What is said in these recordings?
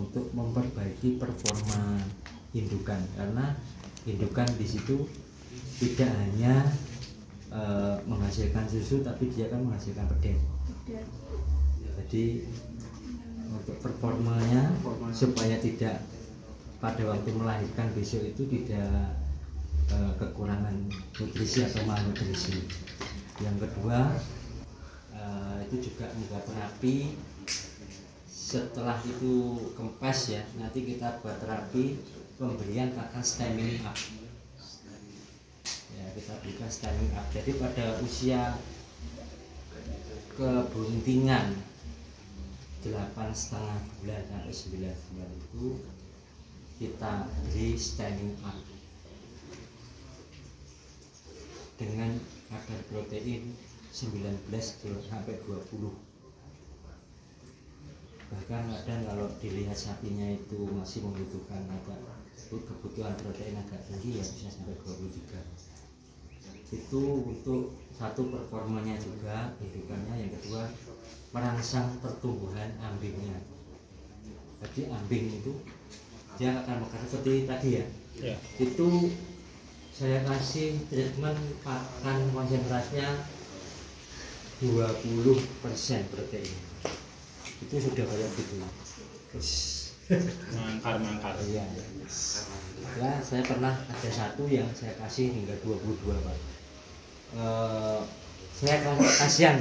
untuk memperbaiki performa indukan, karena indukan di situ tidak hanya menghasilkan susu tapi dia kan menghasilkan pedet. Jadi untuk performanya supaya tidak pada waktu melahirkan besok itu tidak kekurangan nutrisi atau malnutrisi. Yang kedua itu juga membuat terapi. Setelah itu kempes ya, nanti kita buat terapi pemberian pakan stemming up. Ya, kita berikan stemming up. Jadi pada usia kebuntingan 8,5 bulan sampai 9 bulan itu kita beri stemming up dengan kadar protein 19 sampai 20. Bahkan kadang kalau dilihat sapinya itu masih membutuhkan kebutuhan protein agak tinggi ya bisa sampai 23. Itu untuk satu performanya juga indukannya. Yang kedua merangsang pertumbuhan ambingnya. Jadi ambing itu dia akan mekar seperti tadi ya. Itu saya kasih treatment pakan konsentrasnya 20% protein. Itu sudah kayak gitu. Mangkar. Iya. Ya, saya pernah ada satu yang saya kasih hingga 22, Pak. Saya kasihan.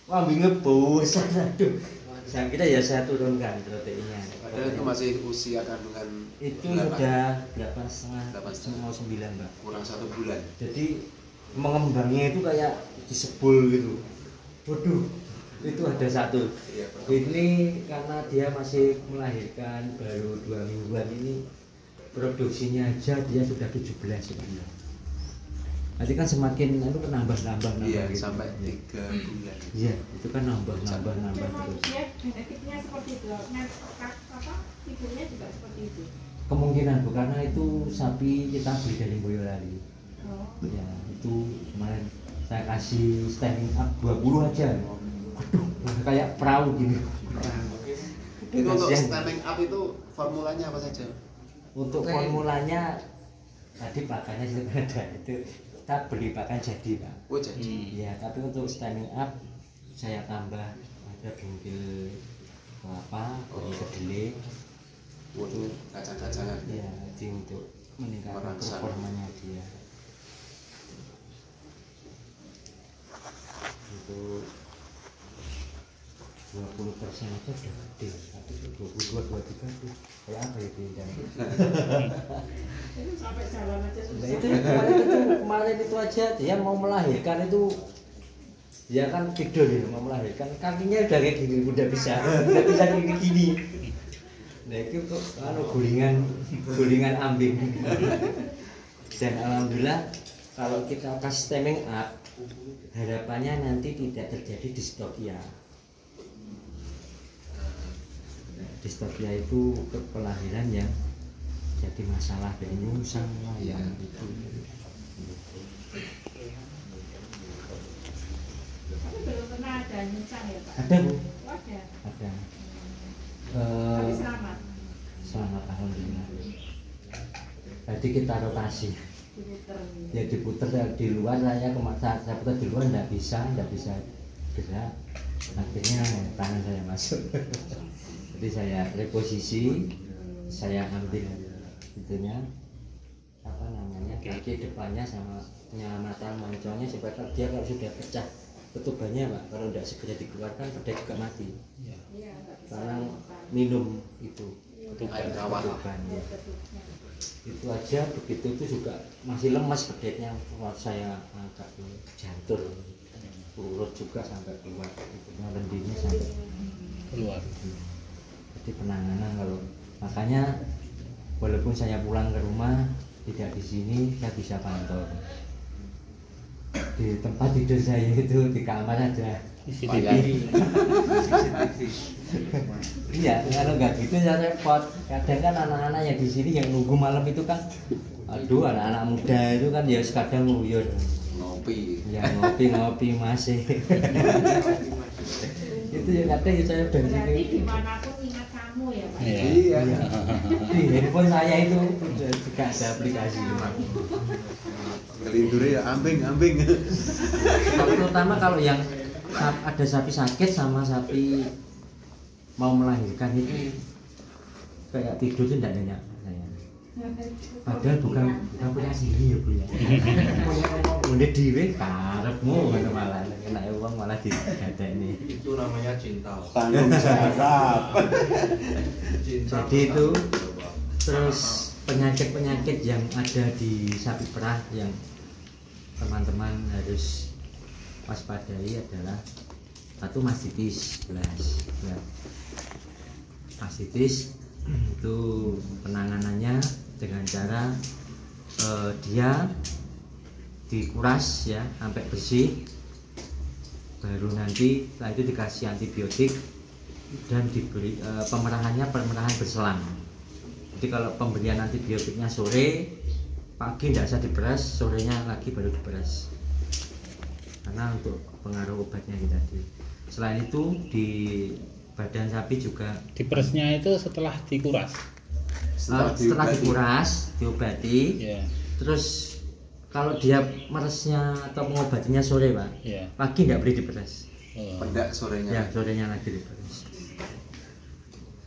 Wah, bingung bosan, aduh. Saya kira ya saya turunkan proteinnya. Padahal itu masih usia kandungan itu 8. Sudah 8,5 mau 9, Mbak. Kurang 1 bulan. Jadi mengembangnya itu kayak disebul gitu. Waduh, itu ada satu. Ini karena dia masih melahirkan baru 2 mingguan ini, produksinya aja dia sudah 17 sebenarnya. Nanti kan semakin itu kan nambah Iya, gitu. sampai 3 bulan. Iya, itu kan nambah terus. Genetiknya seperti itu, ibunya juga seperti itu. Kemungkinan Bu, karena itu sapi kita beli dari Boyolali. Ya, itu kemarin saya kasih standing up 20 aja. Waduh, kayak perahu gini. Itu untuk standing up itu formulanya apa saja? Untuk formulanya tadi pakannya sudah ada, itu kita beli pakan jadi, Pak. Oh, jadi. Ya, tapi untuk standing up saya tambah ada bungkil kelapa, kedelai. Waduh, kacang-kacangan. Ya, jadi untuk meningkatkan Merangsang. performanya dia. Untuk 20% aja udah gede, tapi 22-23 tuh kayak apa ya beda. Itu sampai jalan aja Nah, susah. itu kemarin itu aja dia mau melahirkan itu dia kan tidur ya, mau melahirkan kakinya udah kayak gini, udah bisa kayak gini. Nah itu kok gulingan ambing. Dan alhamdulillah kalau kita kasih stemming up, harapannya nanti tidak terjadi distokia. Distokia itu kelahiran yang jadi masalah penyungsang lah yang itu. Tapi belum pernah ada nyungsang ya, Pak? Ada, Bu. Ada. Ada. Tapi selamat. Selamat, alhamdulillah. Jadi kita rotasi. Diputer. Ya diputer di luar, saya putar di luar nggak bisa gerak. Akhirnya tangan saya masuk. Jadi saya reposisi, saya ambil itunya apa namanya kaki depannya sama penyelamatan monconya supaya dia kalau sudah pecah ketubannya, Pak, kalau tidak segera dikeluarkan pedai juga mati. Iya, nggak bisa Karena makan. minum itu Air kawah. ketuban ya. Itu aja begitu itu juga masih lemas pedetnya. Waktu saya angkat jantur urut juga sampai keluar, itunya lendinya sampai Keluar. Jadi penanganan kalau makanya walaupun saya pulang ke rumah tidak di sini, saya bisa pantau di tempat tidur saya itu di kamar ada CCTV. Iya, kalau nggak gitu saya repot. Kadang kan anak-anak yang di sini yang nunggu malam itu kan, aduh anak-anak muda itu kan ya kadang nguyur. Ngopi. Ya ngopi masih. itu ya kadang saya bensin Berarti itu dimanapun ingat kamu ya Pak. Iya. Iya. di handphone saya itu juga ada aplikasi Ngelinduri ya ambing. terutama kalau yang ada sapi sakit sama sapi mau melahirkan itu kayak tidur itu tidak nyenyak saya. Padahal bukan punya sendiri ya Bu ya. Punya dhewe karepmu ngono malah nek wong malah digadekne. Itu namanya cinta. Tanggung jawab. Cinta Jadi itu bertanggung jawab. terus penyakit-penyakit yang ada di sapi perah yang teman-teman harus waspadai adalah satu mastitis jelas ya. Mastitis itu penanganannya dengan cara dia dikuras ya sampai bersih, baru nanti setelah itu dikasih antibiotik dan diberi pemerahan berselang. Jadi kalau pemberian antibiotiknya sore, pagi tidak usah diperas, sorenya lagi baru diperas karena untuk pengaruh obatnya tadi. Selain itu di badan sapi juga Diperesnya itu setelah dikuras. setelah dikuras diobati, Ya. terus kalau dia meresnya atau mengobatinya sore Pak, Ya. pagi tidak boleh diperas Oh. Pendak sorenya. ya, sorenya lagi diperas.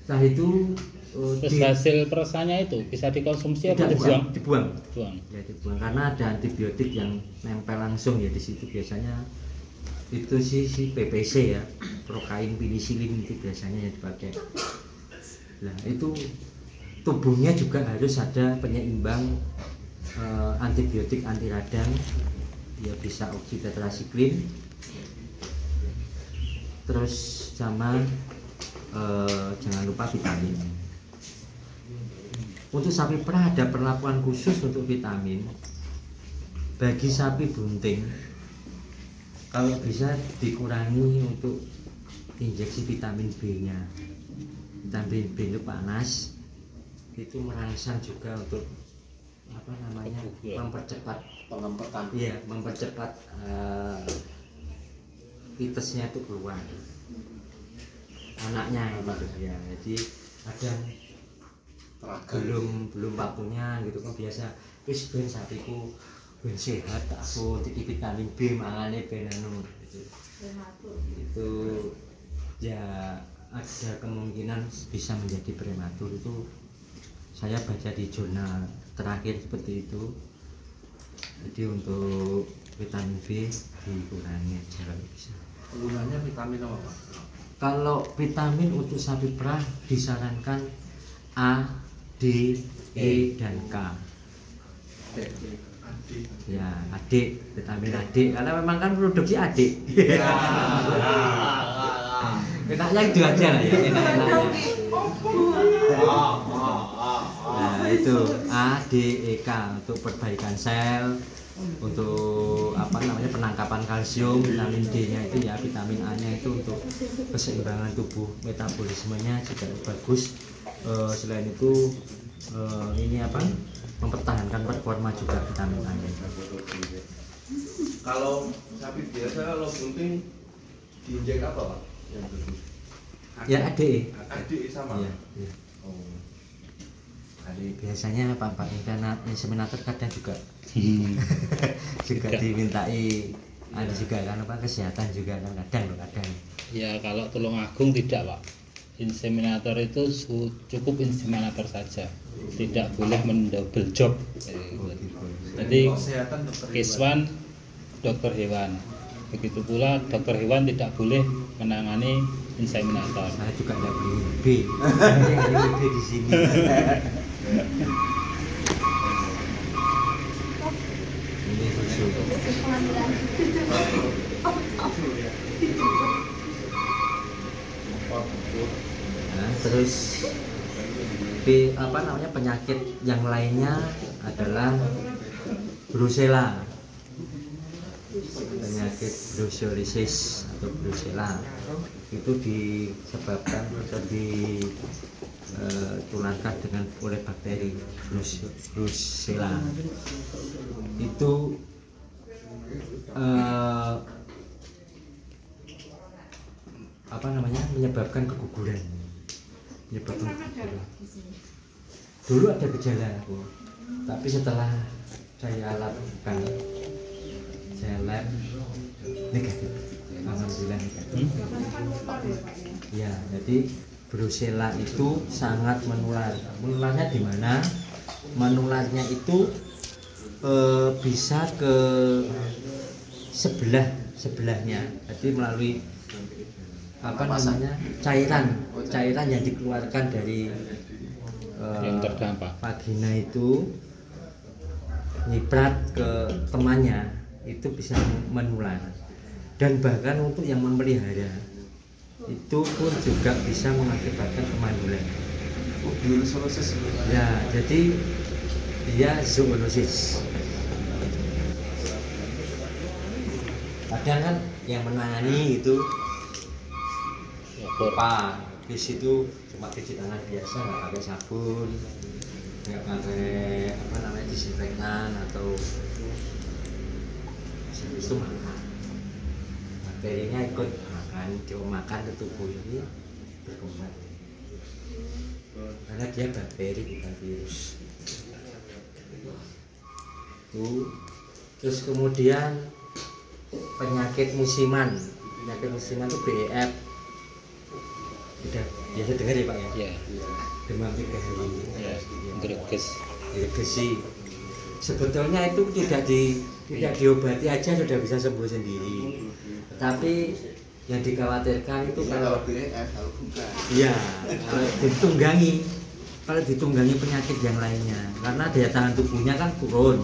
Setelah itu Terus hasil peresannya itu bisa dikonsumsi atau tidak dibuang? dibuang Buang. ya, dibuang karena ada antibiotik yang nempel langsung ya di situ. Biasanya itu si PPC ya, prokain penisilin itu biasanya yang dipakai. Nah itu tubuhnya juga harus ada penyeimbang antibiotik anti radang, ya bisa oksitetrasikline, terus sama jangan lupa vitamin. Untuk sapi perah ada perlakuan khusus untuk vitamin. Bagi sapi bunting, kalau bisa dikurangi untuk injeksi vitamin B-nya. Vitamin B itu panas, itu merangsang juga untuk apa namanya, mempercepat Pengempetan. iya, mempercepat fetesnya itu keluar, anaknya gitu ya. Jadi ada Teraga. belum waktunya gitu kan, biasa wis ben sapiku ben sehat aku tiki vitamin B mangane ben anu gitu. Itu ya ada kemungkinan bisa menjadi prematur. Itu saya baca di jurnal terakhir seperti itu. Jadi untuk vitamin B dikurangi aja kalau bisa. Penggunanya vitamin apa Pak? Kalau vitamin untuk sapi perah disarankan A, D, E, dan K. Ya, adik, vitamin adik, karena memang kan produksi adik. Enaknya itu aja lah ya, enak-enaknya. Nah itu A, D, E, K untuk perbaikan sel, untuk apa namanya penangkapan kalsium. Vitamin D-nya itu ya, vitamin A-nya itu untuk keseimbangan tubuh, metabolismenya juga bagus. Selain itu ini apa, mempertahankan performa juga vitamin A-nya. Kalau sapi biasa, kalau bunting diinjek apa Pak? Yang itu. Ya ADE. Adik sama. Iya, iya. Oh. Adik. Biasanya Pak inseminator kadang juga juga Tidak. dimintai ada juga kan apa, kesehatan juga kan kadang. Ya kalau Tulungagung tidak Pak. Inseminator itu cukup inseminator saja, tidak boleh mendouble job. Jadi Kesehatan dokter Keswan dokter hewan, begitu pula dokter hewan tidak boleh menangani inseminator. Saya juga tidak beli B. Saya beli B di sini. Ini susu. Nah, terus apa namanya, penyakit yang lainnya adalah Brucella. Penyakit brucellosis atau Brucella itu disebabkan atau ditularkan oleh bakteri Brucella. Itu menyebabkan keguguran. Menyebabkan Pernah ada keguguran. di sini. Dulu ada gejala aku, tapi setelah saya lakukan, saya lab negatif. Alhamdulillah negatif. Kan lupa ya Pak ya. Ya, jadi Brusela itu sangat menular. Menularnya di mana? Menularnya itu bisa ke sebelahnya. Jadi melalui cairan yang dikeluarkan dari yang terdampak. vagina itu nyiprat ke temannya, itu bisa menular. Dan bahkan untuk yang memelihara itu pun juga bisa mengakibatkan kemandulan. Zoonosis. Ya, jadi dia zoonosis. Kadang kan yang menangani itu apa? Bis itu cuma cuci tangan biasa, nggak pakai sabun, nggak pakai disinfektan atau habis itu makan. Bakterinya ikut makan, makan ke tubuh ini berkembang. Karena dia bakteri bukan virus. Terus kemudian penyakit musiman itu BEF. Udah biasa dengar ya Pak ya? Ya, Demam 3 hari. ya, greges. Depresi. Sebetulnya itu tidak diobati aja sudah bisa sembuh sendiri. Tapi yang dikhawatirkan itu Kalau BF kalau bukan. iya, kalau ditunggangi penyakit yang lainnya, karena daya tahan tubuhnya kan turun.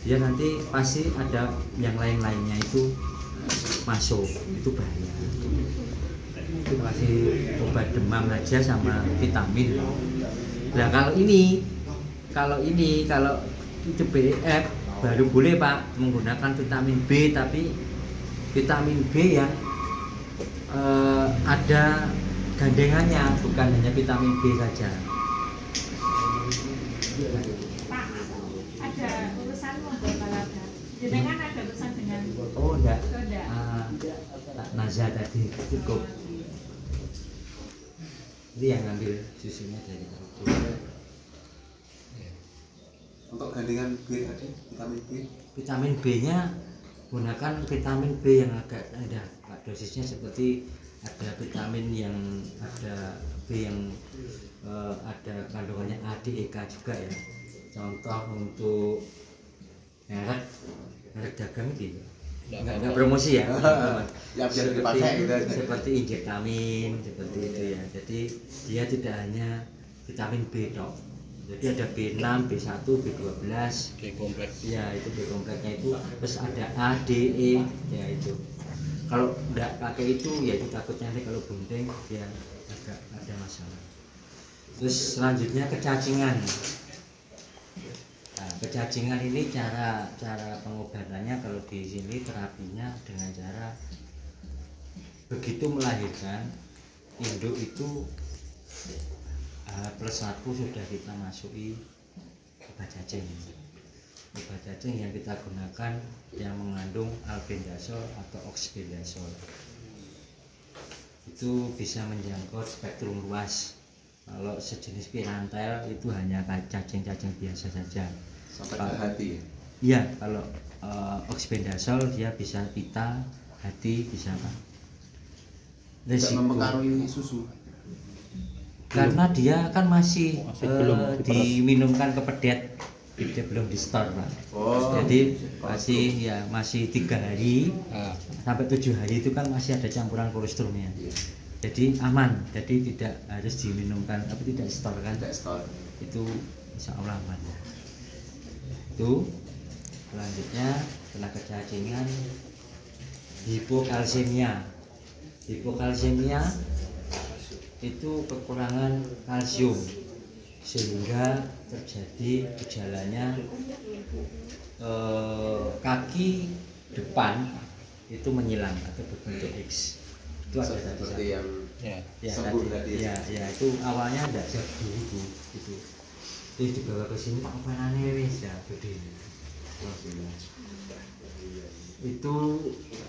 Dia nanti pasti ada yang lainnya itu masuk, itu bahaya. Itu masih obat demam aja sama vitamin. Nah kalau itu BF baru boleh Pak menggunakan vitamin B, tapi vitamin B yang ada gandengannya, bukan hanya vitamin B saja. Pak, ada urusan membuat balada. Jenengan ada urusan dengan Oh enggak, enggak. Naza tadi cukup. Ini yang ngambil susunya dari aku. Untuk gandengan B tadi, vitamin B. Vitamin B-nya gunakan vitamin B yang agak rendah. Dosisnya seperti ada vitamin yang ada B yang ada kandungannya A, D, E, K juga ya. Contoh untuk merek dagang gitu. Enggak promosi ya. Ya biar dipakai gitu. Seperti injektamin seperti itu ya. Jadi dia tidak hanya vitamin B dok. Jadi ada B6, B1, B12. B kompleks. Ya itu B kompleksnya itu, terus ada A, D, E ya itu. Kalau enggak pakai itu ya itu takutnya nanti kalau bunting ya agak ada masalah. Terus selanjutnya kecacingan. Nah, kecacingan ini cara pengobatannya kalau di sini terapinya dengan cara begitu melahirkan induk itu +1 sudah kita masuki obat cacing. Obat cacing yang kita gunakan yang mengandung albendazole atau oxbendazole. Itu bisa menjangkau spektrum luas. Kalau sejenis pirantel itu hanya cacing-cacing biasa saja. Sampai ke hati. Iya, kalau oxbendazole dia bisa pita, hati bisa Pak. Tidak mempengaruhi susu. Karena dia kan masih belum diminumkan ke pedet, dia belum di store Pak. Oh. Jadi masih 3 hari Ah, sampai 7 hari itu kan masih ada campuran kolesterolnya. Jadi aman, jadi tidak harus diminumkan, tapi tidak store kan. Tidak store. Itu insya Allah aman. Itu selanjutnya setelah kecacingan hipokalsemia. Hipokalsemia itu kekurangan kalsium sehingga terjadi gejalanya kaki depan itu menyilang atau berbentuk X. Itu ada tadi Seperti yang ya. ya sembuh tadi tadi. ya itu awalnya enggak jadi itu terus dibawa ke sini Pak operasinya wis ya gede. Alhamdulillah. Itu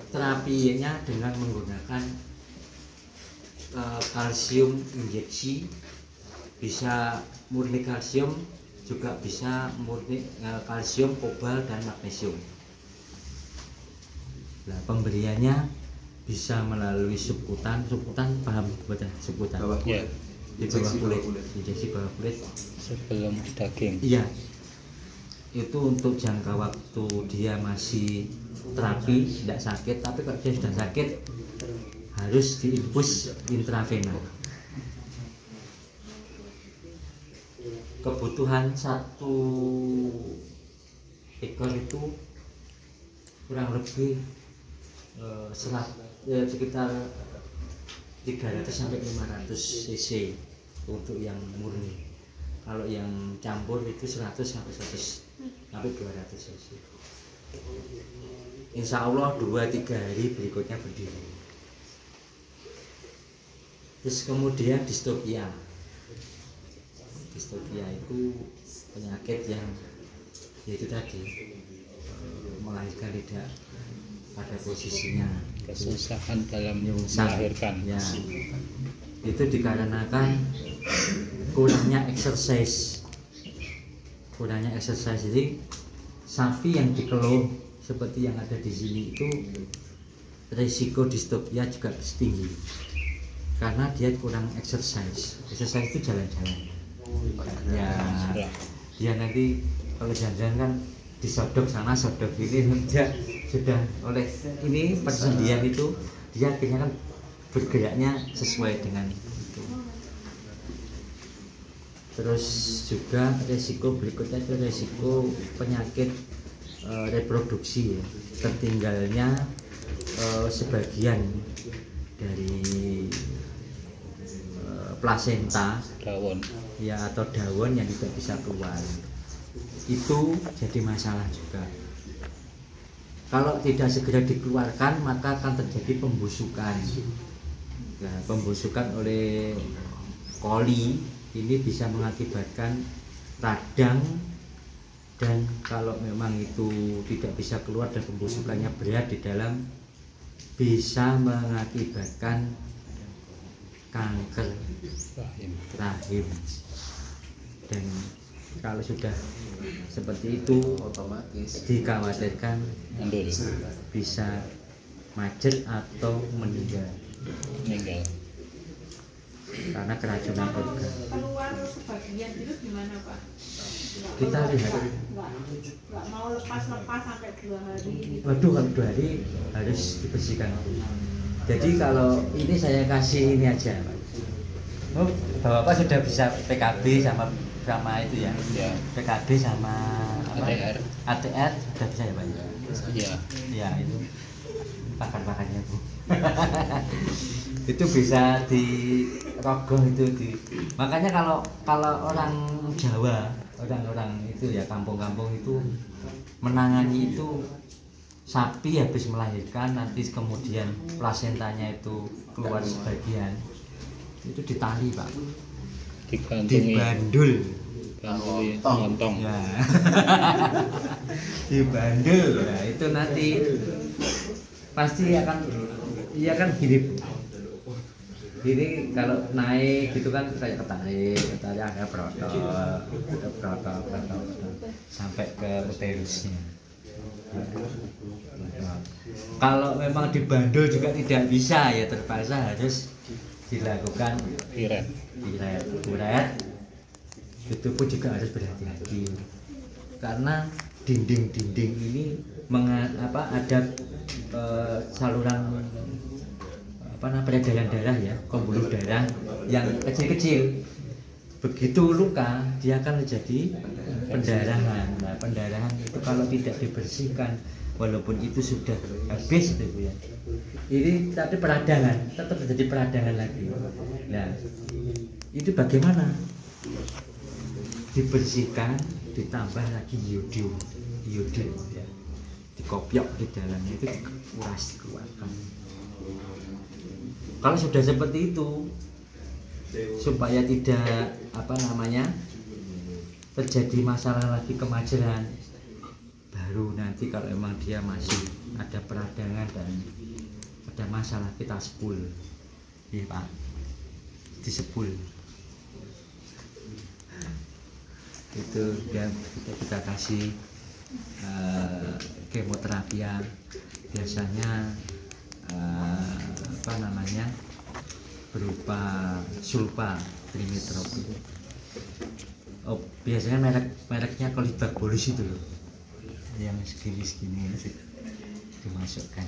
terapinya dengan menggunakan kalsium injeksi, bisa murni kalsium, juga bisa murni kalsium, kobal dan magnesium. Nah, pemberiannya bisa melalui subkutan paham betul subkutan? Ya, Di bawah kulit, injeksi bawah kulit sebelum daging. iya. Itu untuk jangka waktu dia masih terapi, tidak sakit. Tapi kalau dia sudah sakit harus diinfus intravena. Kebutuhan satu ekor itu kurang lebih sekitar 300 sampai 500 cc untuk yang murni. Kalau yang campur itu 100 sampai 200 cc. Insya Allah 2-3 hari berikutnya berdiri. Terus kemudian distokia. Distokia itu penyakit yang yaitu tadi melahirkan tidak pada posisinya, Kesusahan dalam nyungsang. melahirkan. Ya, itu dikarenakan kurangnya exercise. Jadi sapi yang dikeluh seperti yang ada di sini itu risiko distokia juga tinggi karena dia kurang exercise. Exercise itu jalan-jalan. Ya, dia nanti kalau jalan-jalan kan disodok sana sodok ini, sudah oleh ini persendian itu dia akhirnya kan bergeraknya sesuai dengan itu. Terus juga resiko berikutnya itu resiko penyakit reproduksi ya. Tertinggalnya sebagian dari plasenta Daun. ya atau daun yang tidak bisa keluar, itu jadi masalah juga. Kalau tidak segera dikeluarkan maka akan terjadi pembusukan. Nah, pembusukan oleh koli ini bisa mengakibatkan radang, dan kalau memang itu tidak bisa keluar dan pembusukannya berat di dalam, bisa mengakibatkan kanker rahim. Dan kalau sudah seperti itu otomatis dikhawatirkan Mandul. bisa macet atau meninggal karena keracunan organ. Keluar sebagian itu gimana Pak? Kita lihat. Nggak mau lepas-lepas sampai 2 hari gitu. Waduh, kalau 2 hari harus dibersihkan. Jadi kalau ini saya kasih ini aja Pak. Oh, Bapak sudah bisa PKB sama itu ya, Ya. PKB sama apa? ATR sudah bisa ya Pak? Iya. Ya itu pakan-pakannya Bu. Itu bisa dirogoh itu makanya kalau orang Jawa, orang-orang itu ya kampung-kampung itu menangani itu sapi habis melahirkan nanti kemudian plasentanya itu keluar sebagian, itu ditali Pak, Digantungi. dibandul. Montong. Ya. Dibandul ya, itu nanti pasti akan gini Bu. Ini kalau naik gitu kan kayak ketarik ada protol sampai ke uterusnya. Kalau memang dibandul juga tidak bisa ya, terpaksa harus dilakukan Piret. uret. Itu pun juga harus berhati-hati karena dinding-dinding ini ada saluran peredaran darah ya, pembuluh darah yang kecil-kecil. Begitu luka dia akan menjadi pendarahan. Nah, pendarahan itu kalau tidak dibersihkan walaupun itu sudah habis itu ya, ini tapi peradangan, tetap terjadi peradangan lagi. Nah, itu bagaimana? Dibersihkan, ditambah lagi iodin ya, dikopiok di dalamnya, itu dikuras, dikeluarkan. Kalau sudah seperti itu, supaya tidak terjadi masalah lagi kemajeran, baru nanti kalau emang dia masih ada peradangan dan ada masalah kita spul, iya Pak. disepul. Itu kita kasih kemoterapi biasanya apa namanya berupa sulfa trimetropin. Oh, biasanya mereknya Kolibakbolus itu loh, yang segini dimasukkan.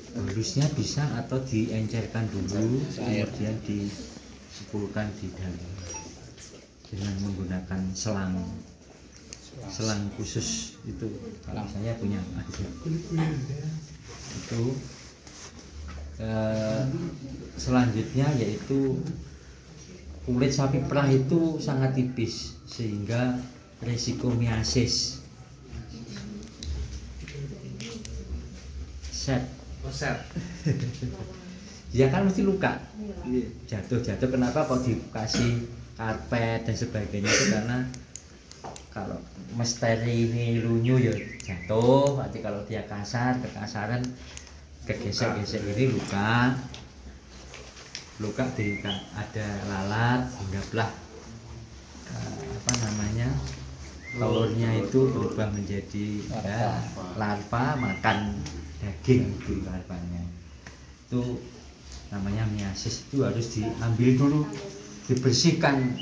Bolusnya bisa atau diencerkan dulu, kemudian disepulkan di dalam dengan menggunakan selang khusus itu. Kalau saya punya itu. Selanjutnya yaitu kulit sapi perah itu sangat tipis sehingga resiko miasis, set dia kan mesti luka, jatuh. Kenapa kok dikasih karpet dan sebagainya? Itu karena kalau misteri ini lunyu ya jatuh, nanti kalau dia kekasaran kegesek ini luka ada lalat hingga belah apa namanya telurnya itu berubah menjadi larva makan daging di larvanya. Itu namanya miasis. Itu harus diambil dulu, dibersihkan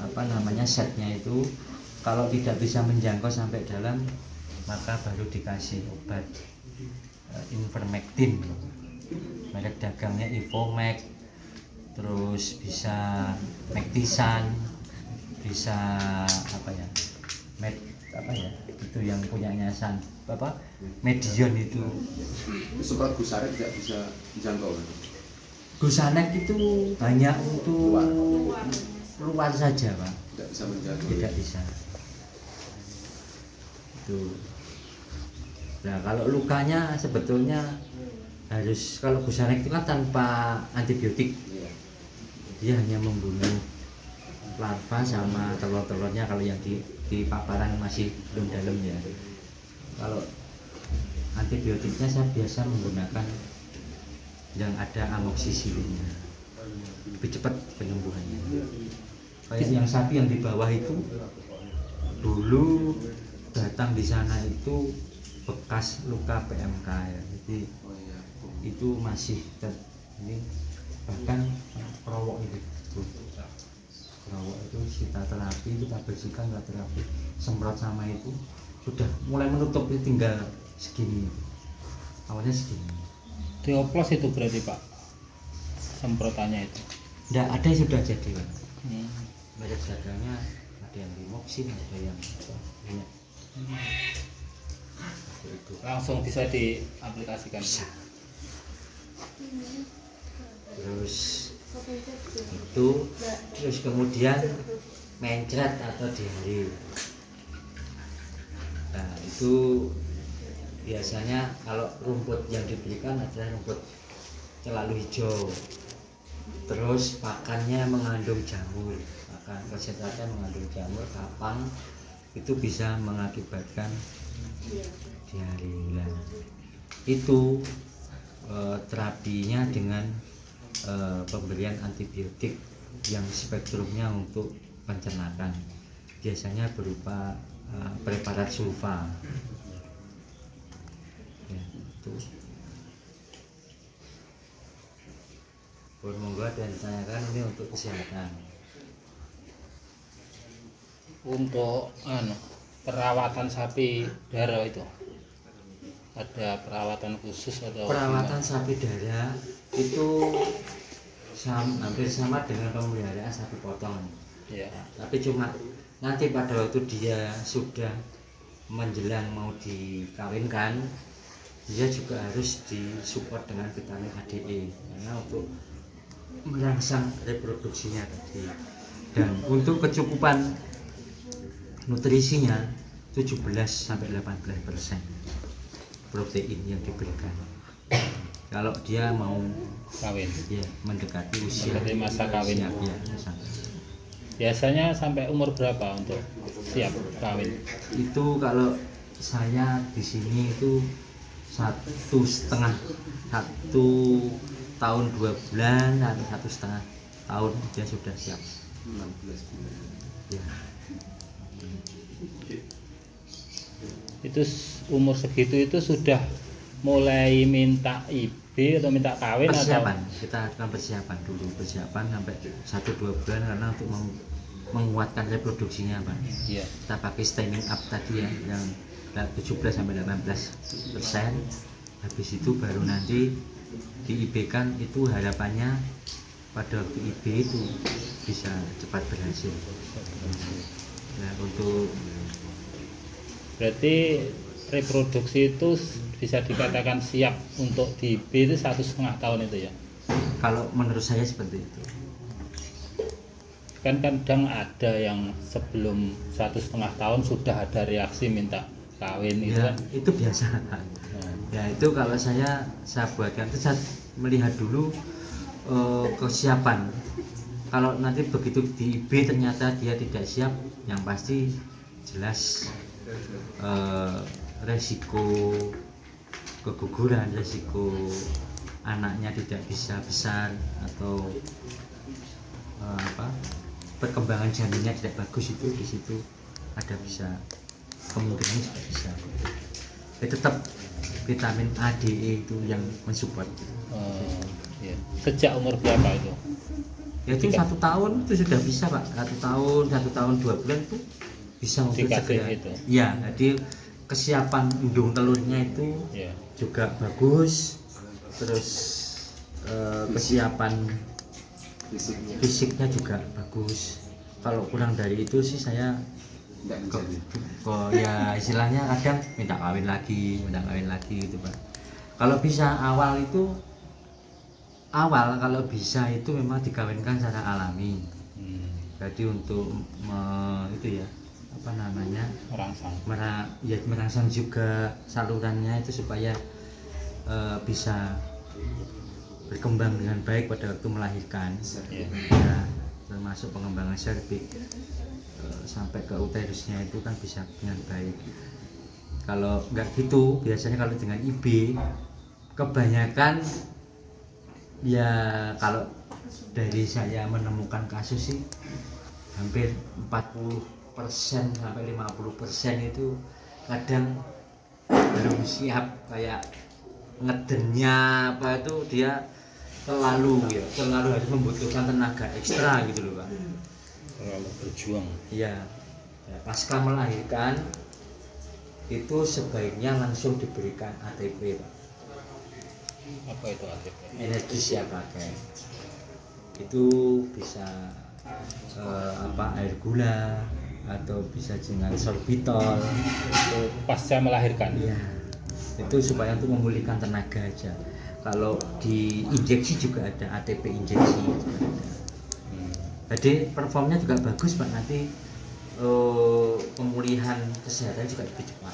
apa namanya setnya itu. Kalau tidak bisa menjangkau sampai dalam maka baru dikasih obat Ivermectin, merek dagangnya Ivomax, terus bisa Mectisan, bisa itu yang punyanya Medion itu. Semprot Gusanek tidak bisa dijangkau. Gusanek itu hanya untuk luar saja, Pak. Tidak bisa menjangkau. Tidak bisa. Itu. Nah, kalau lukanya sebetulnya harus, kalau Gusanek itu kan tanpa antibiotik, dia hanya membunuh larva sama telur-telurnya kalau yang di paparan masih belum dalam ya. Kalau antibiotiknya saya biasa menggunakan yang ada amoxicillinnya, lebih cepat penyembuhannya. Kayak yang sapi yang di bawah itu dulu datang di sana itu bekas luka PMK ya, jadi itu masih ini bahkan kerowok itu kita terapi, kita bersihkan, kita terapi semprot sama itu sudah mulai menutup, tinggal segini, awalnya segini. Dioplos itu berarti Pak semprotannya itu? Nggak ada, sudah jadi Pak. Merek dagangnya ada yang Limoxin, ada yang banyak. Langsung bisa diaplikasikan. Bisa. Terus itu, terus kemudian mencret atau diare. Nah itu biasanya kalau rumput yang diberikan adalah rumput celalu hijau, terus pakannya mengandung jamur, pakan konsentrasi mengandung jamur, kapang, itu bisa mengakibatkan diare. Nah, itu terapinya dengan pemberian antibiotik yang spektrumnya untuk pencernaan, biasanya berupa preparat sulfa. Ya, itu. Monggo dan ditanyakan ini untuk kesehatan. Untuk perawatan sapi darah itu ada perawatan khusus atau perawatan sapi darah itu hampir sama dengan pemeliharaan sapi potong ya, tapi cuma nanti pada waktu dia sudah menjelang mau dikawinkan, dia juga harus disupport dengan vitamin ADE karena untuk merangsang reproduksinya tadi. Dan untuk kecukupan nutrisinya 17-18% protein yang diberikan. Kalau dia mau kawin, ya mendekati usia masa kawin. Siap, ya, biasanya sampai umur berapa untuk siap kawin? Itu kalau saya di sini itu 1,5 1 tahun 2 bulan atau 1,5 tahun dia sudah siap. 16 bulan. Ya. Itu umur segitu itu sudah mulai minta IB atau minta kawin Persiapan, atau kita akan persiapan dulu, persiapan sampai 1-2 bulan karena untuk menguatkan reproduksinya Pak. iya. Kita pakai staining up tadi ya yang 17-18%. Habis itu baru nanti di IB kan itu harapannya pada waktu IB itu bisa cepat berhasil. Nah untuk Berarti reproduksi itu bisa dikatakan siap untuk di IB itu 1,5 tahun itu ya. kalau menurut saya seperti itu. Kan kadang ada yang sebelum 1,5 tahun sudah ada reaksi minta kawin itu Ya, kan. itu biasa. Nah, Ya itu kalau saya buatkan itu saya melihat dulu kesiapan. Kalau nanti begitu di IB ternyata dia tidak siap, yang pasti jelas resiko keguguran, resiko anaknya tidak bisa besar atau perkembangan janinnya tidak bagus, itu di situ ada bisa kemungkinan juga bisa. Tetap vitamin A, D, E itu yang mensupport. iya. Sejak umur berapa itu? Ya itu 1 tahun itu sudah bisa Pak. 1 tahun 2 bulan itu bisa untuk Dikasih segera. itu. Ya, jadi kesiapan indung telurnya itu Ya. juga bagus. Terus kesiapan fisiknya juga bagus. Kalau kurang dari itu sih saya ya istilahnya kadang minta kawin lagi gitu Pak. Kalau bisa kalau bisa itu memang dikawinkan secara alami. Jadi untuk itu ya merangsang juga salurannya itu supaya bisa berkembang dengan baik pada waktu melahirkan. Ya. Ya, termasuk pengembangan serviks sampai ke uterusnya itu kan bisa dengan baik. Kalau enggak gitu, biasanya kalau dengan IB kebanyakan ya kalau dari saya menemukan kasus sih hampir 40% sampai 50% itu kadang belum siap, kayak ngedennya apa itu dia terlalu harus membutuhkan tenaga ekstra gitu loh Pak. Terlalu berjuang. Iya. Ya, pasca melahirkan itu sebaiknya langsung diberikan ATP Pak. Apa itu ATP? Energi siap pakai. Itu bisa air gula atau bisa dengan sorbitol. Itu pasca melahirkan. Iya. Itu supaya untuk memulihkan tenaga aja. Kalau di injeksi juga ada ATP injeksi juga ada. Jadi performnya juga bagus Pak, nanti pemulihan kesehatan juga lebih cepat.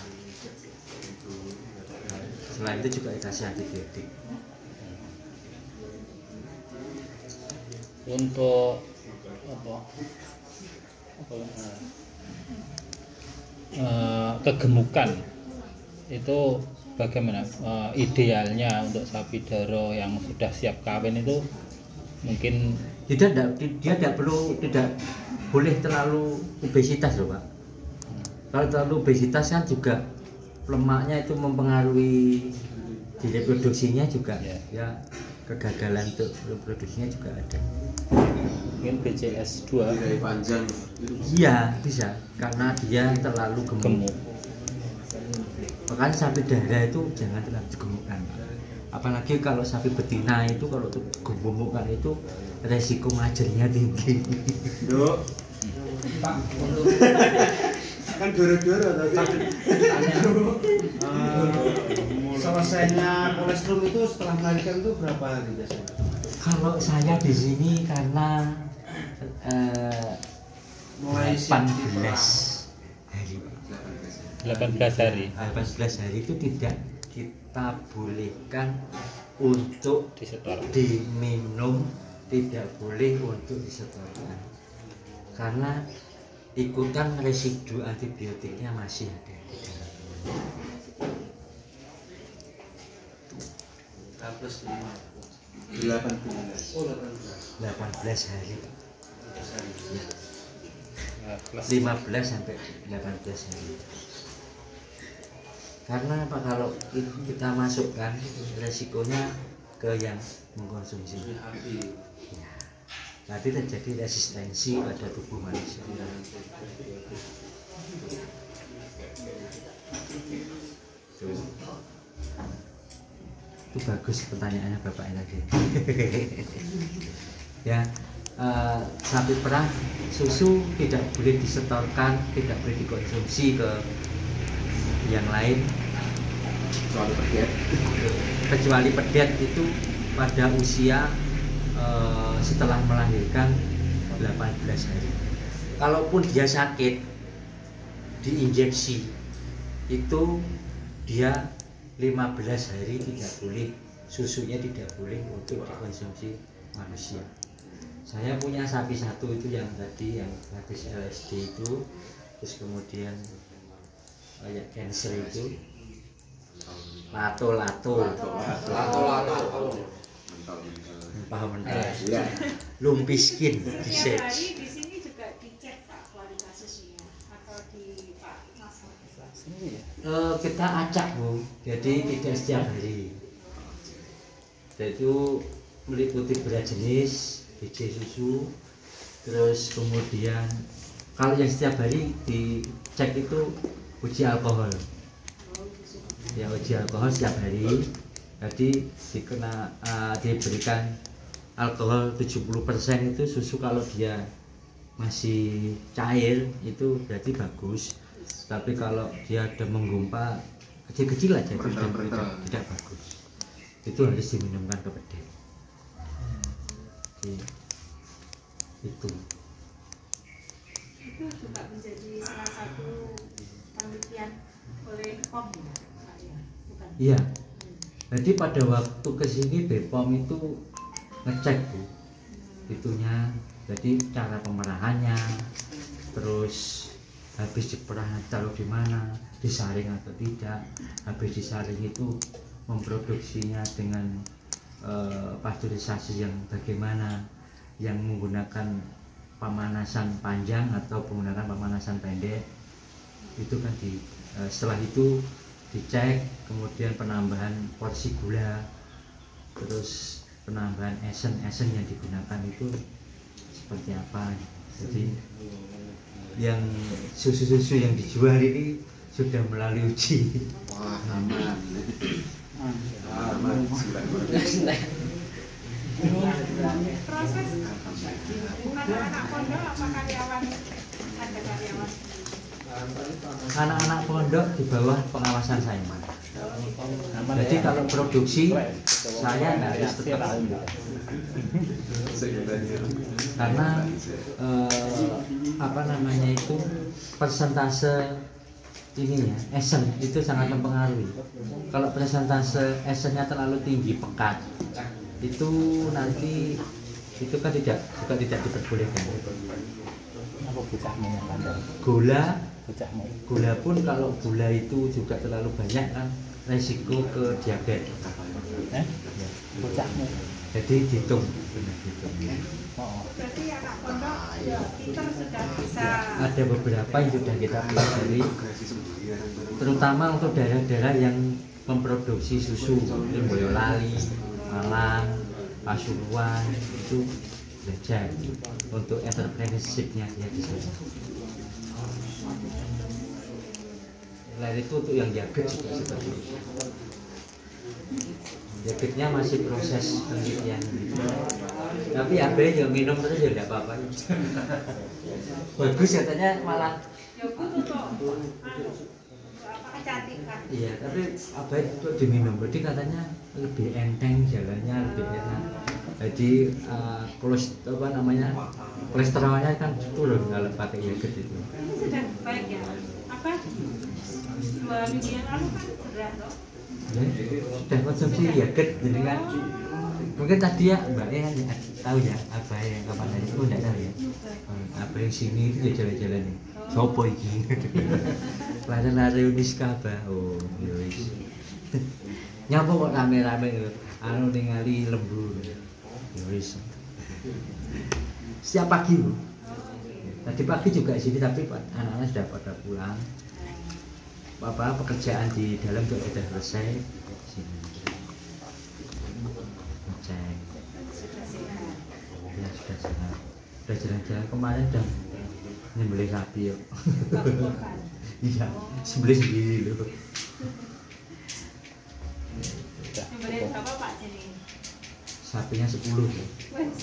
Selain itu juga dikasih antibiotik. Untuk kegemukan itu bagaimana idealnya untuk sapi daro yang sudah siap kawin itu? Mungkin dia tidak boleh terlalu obesitas loh Pak. Kalau terlalu obesitas kan juga lemaknya itu mempengaruhi di reproduksinya juga. Ya kegagalan untuk reproduksinya juga ada. mungkin BCS 2 dari panjang. Iya bisa, karena dia terlalu gemuk. Makanya sapi darah itu jangan terlalu gemukkan. Apalagi kalau sapi betina itu kalau untuk gemukan itu resiko ngajarnya tinggi. Dok. Pak, untuk kan doro-doro tadi. Selesainya kolesterol itu setelah melahirkan itu berapa hari biasanya? Kalau saya di sini karena mulai 18 hari. 18 hari 18 hari itu tidak kita bolehkan untuk disetor. diminum, tidak boleh untuk disetorkan karena ikutan residu antibiotiknya masih ada di dalam. Plus 5. 18. Oh, 18 hari. Ya. Plus 15 sampai 18 hari. Karena apa, kalau kita masukkan resikonya ke yang mengkonsumsi. Ya. Nanti terjadi resistensi pada tubuh manusia. Itu bagus pertanyaannya Bapak lagi. Ya, sapi perah susu tidak boleh disetorkan, tidak boleh dikonsumsi ke yang lain kecuali pedet itu pada usia setelah melahirkan 18 hari. Kalaupun dia sakit diinjeksi itu dia 15 hari tidak boleh, susunya tidak boleh untuk dikonsumsi manusia. Saya punya sapi satu itu yang tadi yang habis LSD itu, terus kemudian kayak cancer itu, lato paham ya, lumpiskin di Setiap hari di sini juga dicek Pak kualitas susunya atau di Pak Mas? Kita acak Bu, jadi tidak setiap hari. Itu meliputi berat jenis, biji susu, terus kemudian kalau yang setiap hari dicek itu uji alkohol. Ya, uji alkohol setiap hari. Jadi diberikan alkohol 70% itu susu. Kalau dia masih cair itu berarti bagus. Tapi kalau dia ada menggumpal kecil-kecil aja itu tidak bagus. Itu harus diminumkan ke pedet. Itu juga menjadi salah satu penelitian oleh POM ya, bukan? Iya. Jadi pada waktu kesini BPOM itu ngecek Bu, itunya, jadi cara pemerahannya, terus habis diperah taruh di mana, disaring atau tidak, habis disaring itu memproduksinya dengan pasteurisasi yang bagaimana, yang menggunakan pemanasan panjang atau menggunakan pemanasan pendek, itu kan setelah itu dicek, kemudian penambahan porsi gula, terus penambahan esen yang digunakan itu seperti apa. Jadi yang susu yang dijual ini sudah melalui uji. Wah, aman. Proses anak-anak pondok apa karyawan? Ada karyawan? Anak-anak pondok di bawah pengawasan saya. Jadi kalau produksi saya harus tetap, karena apa namanya itu, persentase ini ya, esen itu sangat mempengaruhi. Kalau persentase esennya terlalu tinggi, pekat, itu nanti itu kan tidak diperbolehkan. Apa bocahmu yang kandang? Gula pun kalau gula itu juga terlalu banyak kan resiko ke diabetes. Bocahmu. Jadi dihitung. Berarti anak pondok kita sudah bisa. Ada beberapa yang sudah kita pelajari, terutama untuk daerah-daerah yang memproduksi susu, Boyolali, Malang, Pasuruan, itu belajar untuk entrepreneurship-nya dia di sana. Lain itu untuk yang jaget juga seperti itu. Jagetnya masih proses penelitian. Tapi AB yang minum terus ya tidak apa-apa. Bagus katanya malah. Ya butuh tuh. Apa kecantikan? Iya, tapi AB itu diminum. Jadi katanya lebih enteng jalannya, lebih enak. Jadi kolesterolnya kan turun kalau pakai jaget itu. Ini sudah baik ya. Apa? 2 minggu yang lalu kan berat loh. Ya, sudah konsumsi jaget, jadi kan mungkin tadi ya Mbaknya kan tahu ya apa yang kapan tadi, oh enggak tahu ya. Apa yang sini itu ya jalan-jalan nih. Sopo iki? Lari-lari Uniska apa? Oh, ya wis. Nyapa kok rame-rame. anu ningali lembu. Ya wis. Setiap pagi, Bu. Tadi pagi juga di sini tapi anak-anak sudah pada pulang. Bapak pekerjaan di dalam juga sudah selesai. Sini. Ngecek. Ya sudah sehat. Sudah jalan-jalan kemarin udah nyembelih sapi yuk. Iya, sembelih loh. Udah Yang boleh cukup. berapa Pak jadi? Sapinya 10 tuh. Wes.